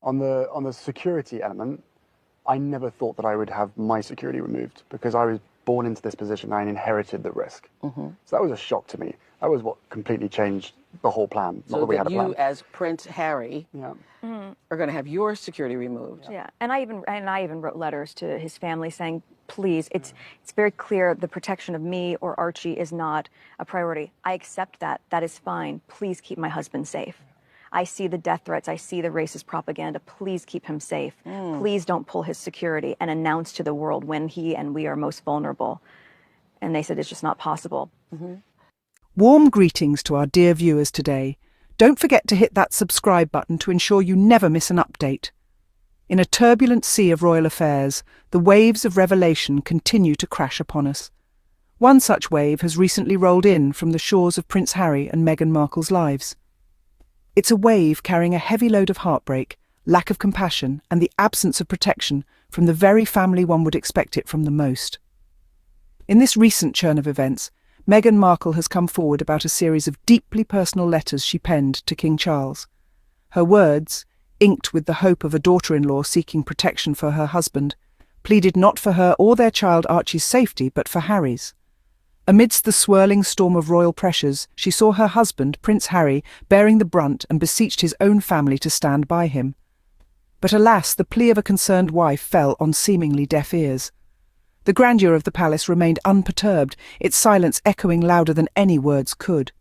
On the security element, I never thought that I would have my security removed because I was born into this position. I inherited the risk. So that was a shock to me. That was what completely changed the whole plan. Not that we had a plan. You, as Prince Harry, are going to have your security removed. Yeah, and I even wrote letters to his family saying, please, it's very clear the protection of me or Archie is not a priority. I accept that. That is fine. Please keep my husband safe. I see the death threats. I see the racist propaganda. Please keep him safe. Please don't pull his security and announce to the world when he and we are most vulnerable. And they said it's just not possible. Warm greetings to our dear viewers today. Don't forget to hit that subscribe button to ensure you never miss an update. In a turbulent sea of royal affairs, the waves of revelation continue to crash upon us. One such wave has recently rolled in from the shores of Prince Harry and Meghan Markle's lives. It's a wave carrying a heavy load of heartbreak, lack of compassion, and the absence of protection from the very family one would expect it from the most. In this recent churn of events, Meghan Markle has come forward about a series of deeply personal letters she penned to King Charles. Her words, inked with the hope of a daughter-in-law seeking protection for her husband, pleaded not for her or their child Archie's safety, but for Harry's. Amidst the swirling storm of royal pressures, she saw her husband, Prince Harry, bearing the brunt and beseeched his own family to stand by him. But alas, the plea of a concerned wife fell on seemingly deaf ears. The grandeur of the palace remained unperturbed, its silence echoing louder than any words could.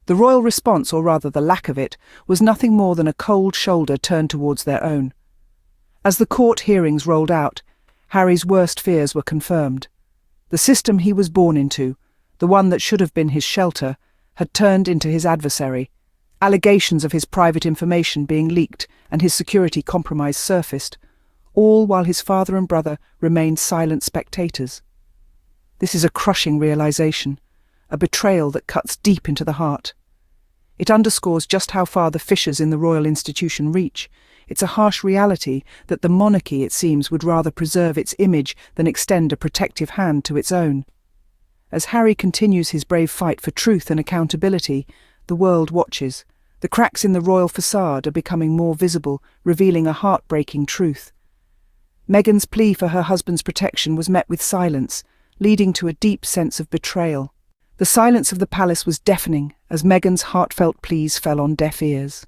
The royal response, or rather the lack of it, was nothing more than a cold shoulder turned towards their own. As the court hearings rolled out, Harry's worst fears were confirmed. The system he was born into, the one that should have been his shelter, had turned into his adversary. Allegations of his private information being leaked and his security compromise surfaced, all while his father and brother remained silent spectators. This is a crushing realization, a betrayal that cuts deep into the heart. It underscores just how far the fissures in the royal institution reach. It's a harsh reality that the monarchy, it seems, would rather preserve its image than extend a protective hand to its own. As Harry continues his brave fight for truth and accountability, the world watches. The cracks in the royal facade are becoming more visible, revealing a heartbreaking truth. Meghan's plea for her husband's protection was met with silence, leading to a deep sense of betrayal. The silence of the palace was deafening as Meghan's heartfelt pleas fell on deaf ears.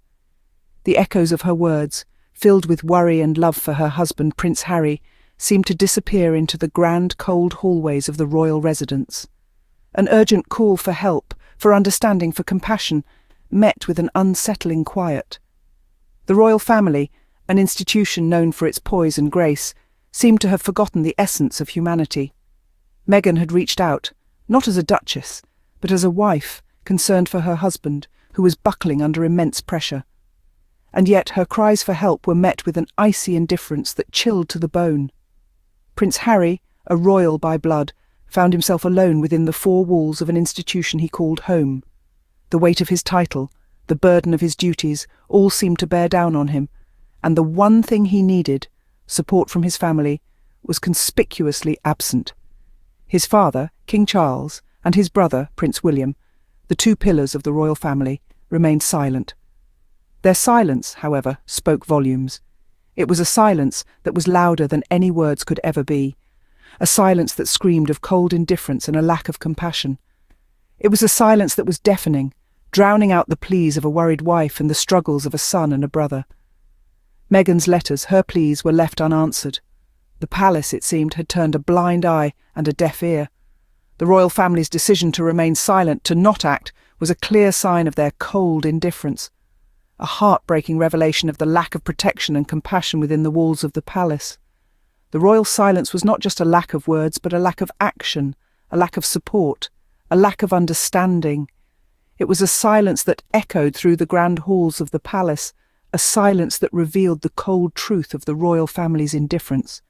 The echoes of her words, filled with worry and love for her husband, Prince Harry, seemed to disappear into the grand, cold hallways of the royal residence. An urgent call for help, for understanding, for compassion, met with an unsettling quiet. The royal family, an institution known for its poise and grace, seemed to have forgotten the essence of humanity. Meghan had reached out, not as a duchess, but as a wife concerned for her husband, who was buckling under immense pressure. And yet her cries for help were met with an icy indifference that chilled to the bone. Prince Harry, a royal by blood, found himself alone within the four walls of an institution he called home. The weight of his title, the burden of his duties, all seemed to bear down on him, and the one thing he needed, support from his family, was conspicuously absent. His father, King Charles, and his brother, Prince William, the two pillars of the royal family, remained silent. Their silence, however, spoke volumes. It was a silence that was louder than any words could ever be, a silence that screamed of cold indifference and a lack of compassion. It was a silence that was deafening, drowning out the pleas of a worried wife and the struggles of a son and a brother. Meghan's letters, her pleas, were left unanswered. The palace, it seemed, had turned a blind eye and a deaf ear. The royal family's decision to remain silent, to not act, was a clear sign of their cold indifference, a heartbreaking revelation of the lack of protection and compassion within the walls of the palace. The royal silence was not just a lack of words, but a lack of action, a lack of support, a lack of understanding. It was a silence that echoed through the grand halls of the palace, a silence that revealed the cold truth of the royal family's indifference.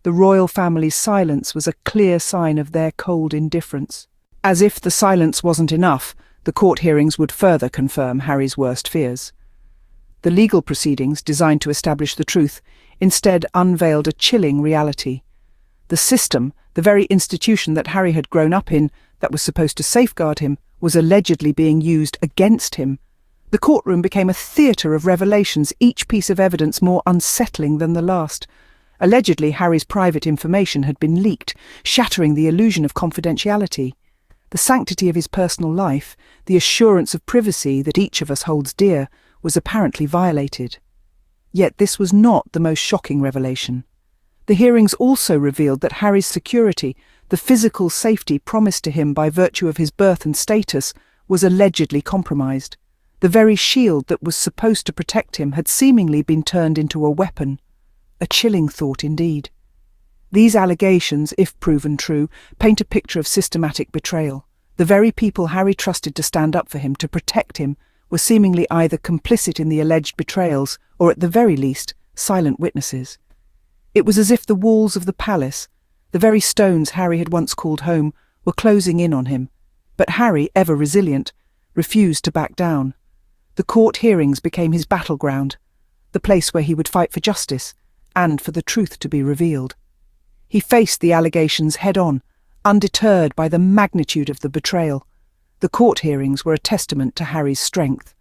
The royal family's silence was a clear sign of their cold indifference. As if the silence wasn't enough, the court hearings would further confirm Harry's worst fears. The legal proceedings, designed to establish the truth, instead unveiled a chilling reality. The system, the very institution that Harry had grown up in, that was supposed to safeguard him, was allegedly being used against him. The courtroom became a theatre of revelations, each piece of evidence more unsettling than the last. Allegedly, Harry's private information had been leaked, shattering the illusion of confidentiality. The sanctity of his personal life, the assurance of privacy that each of us holds dear, was apparently violated. Yet this was not the most shocking revelation. The hearings also revealed that Harry's security, the physical safety promised to him by virtue of his birth and status, was allegedly compromised. The very shield that was supposed to protect him had seemingly been turned into a weapon. A chilling thought indeed. These allegations, if proven true, paint a picture of systematic betrayal. The very people Harry trusted to stand up for him, to protect him, were seemingly either complicit in the alleged betrayals or, at the very least, silent witnesses. It was as if the walls of the palace, the very stones Harry had once called home, were closing in on him. But Harry, ever resilient, refused to back down. The court hearings became his battleground, the place where he would fight for justice and for the truth to be revealed. He faced the allegations head-on, undeterred by the magnitude of the betrayal. The court hearings were a testament to Harry's strength.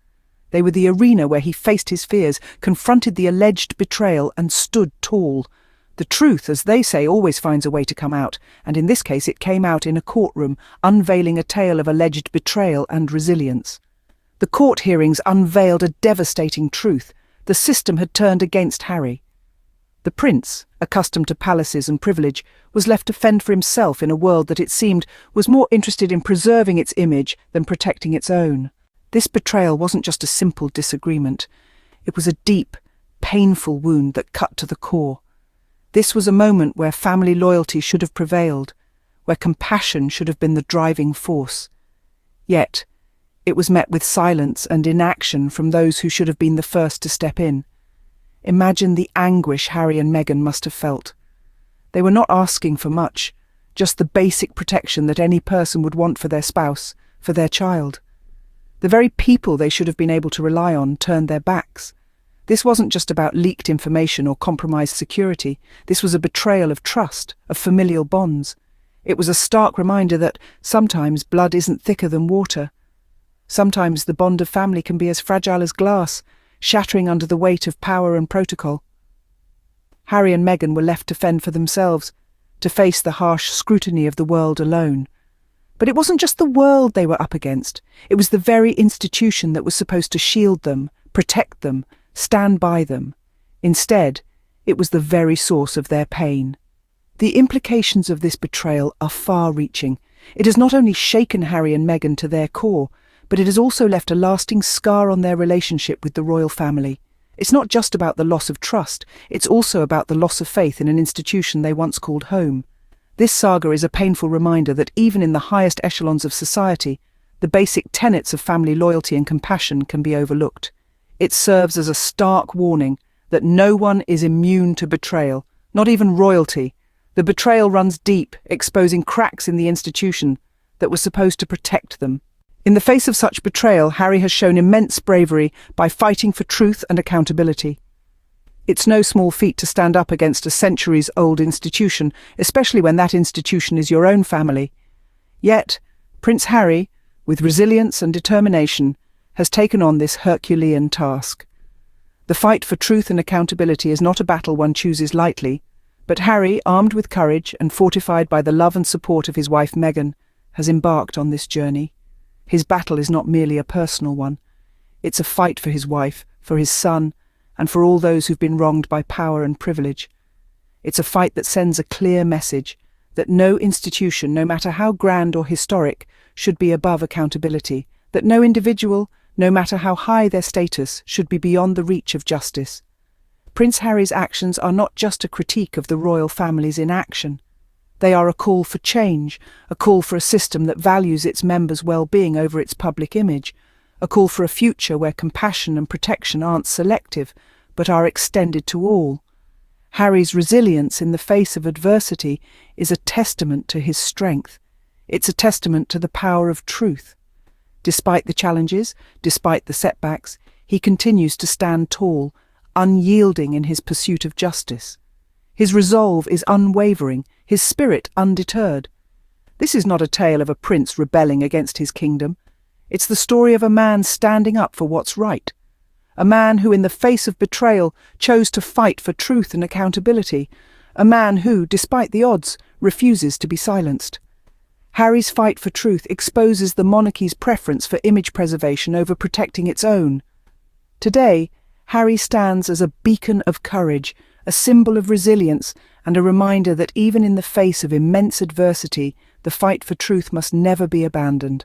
They were the arena where he faced his fears, confronted the alleged betrayal, and stood tall. The truth, as they say, always finds a way to come out, and in this case it came out in a courtroom, unveiling a tale of alleged betrayal and resilience. The court hearings unveiled a devastating truth. The system had turned against Harry. The prince, accustomed to palaces and privilege, was left to fend for himself in a world that it seemed was more interested in preserving its image than protecting its own. This betrayal wasn't just a simple disagreement. It was a deep, painful wound that cut to the core. This was a moment where family loyalty should have prevailed, where compassion should have been the driving force. Yet, it was met with silence and inaction from those who should have been the first to step in. Imagine the anguish Harry and Meghan must have felt. They were not asking for much, just the basic protection that any person would want for their spouse, for their child. The very people they should have been able to rely on turned their backs. This wasn't just about leaked information or compromised security. This was a betrayal of trust, of familial bonds. It was a stark reminder that sometimes blood isn't thicker than water. Sometimes the bond of family can be as fragile as glass, shattering under the weight of power and protocol. Harry and Meghan were left to fend for themselves, to face the harsh scrutiny of the world alone. But it wasn't just the world they were up against. It was the very institution that was supposed to shield them, protect them, stand by them. Instead, it was the very source of their pain. The implications of this betrayal are far-reaching. It has not only shaken Harry and Meghan to their core, but it has also left a lasting scar on their relationship with the royal family. It's not just about the loss of trust, it's also about the loss of faith in an institution they once called home. This saga is a painful reminder that even in the highest echelons of society, the basic tenets of family loyalty and compassion can be overlooked. It serves as a stark warning that no one is immune to betrayal, not even royalty. The betrayal runs deep, exposing cracks in the institution that was supposed to protect them. In the face of such betrayal, Harry has shown immense bravery by fighting for truth and accountability. It's no small feat to stand up against a centuries-old institution, especially when that institution is your own family. Yet, Prince Harry, with resilience and determination, has taken on this Herculean task. The fight for truth and accountability is not a battle one chooses lightly, but Harry, armed with courage and fortified by the love and support of his wife Meghan, has embarked on this journey. His battle is not merely a personal one. It's a fight for his wife, for his son, and for all those who've been wronged by power and privilege. It's a fight that sends a clear message that no institution, no matter how grand or historic, should be above accountability, that no individual, no matter how high their status, should be beyond the reach of justice. Prince Harry's actions are not just a critique of the royal family's inaction. They are a call for change, a call for a system that values its members' well-being over its public image, a call for a future where compassion and protection aren't selective, but are extended to all. Harry's resilience in the face of adversity is a testament to his strength. It's a testament to the power of truth. Despite the challenges, despite the setbacks, he continues to stand tall, unyielding in his pursuit of justice. His resolve is unwavering, his spirit undeterred. This is not a tale of a prince rebelling against his kingdom. It's the story of a man standing up for what's right. A man who, in the face of betrayal, chose to fight for truth and accountability. A man who, despite the odds, refuses to be silenced. Harry's fight for truth exposes the monarchy's preference for image preservation over protecting its own. Today, Harry stands as a beacon of courage, a symbol of resilience, and a reminder that even in the face of immense adversity, the fight for truth must never be abandoned.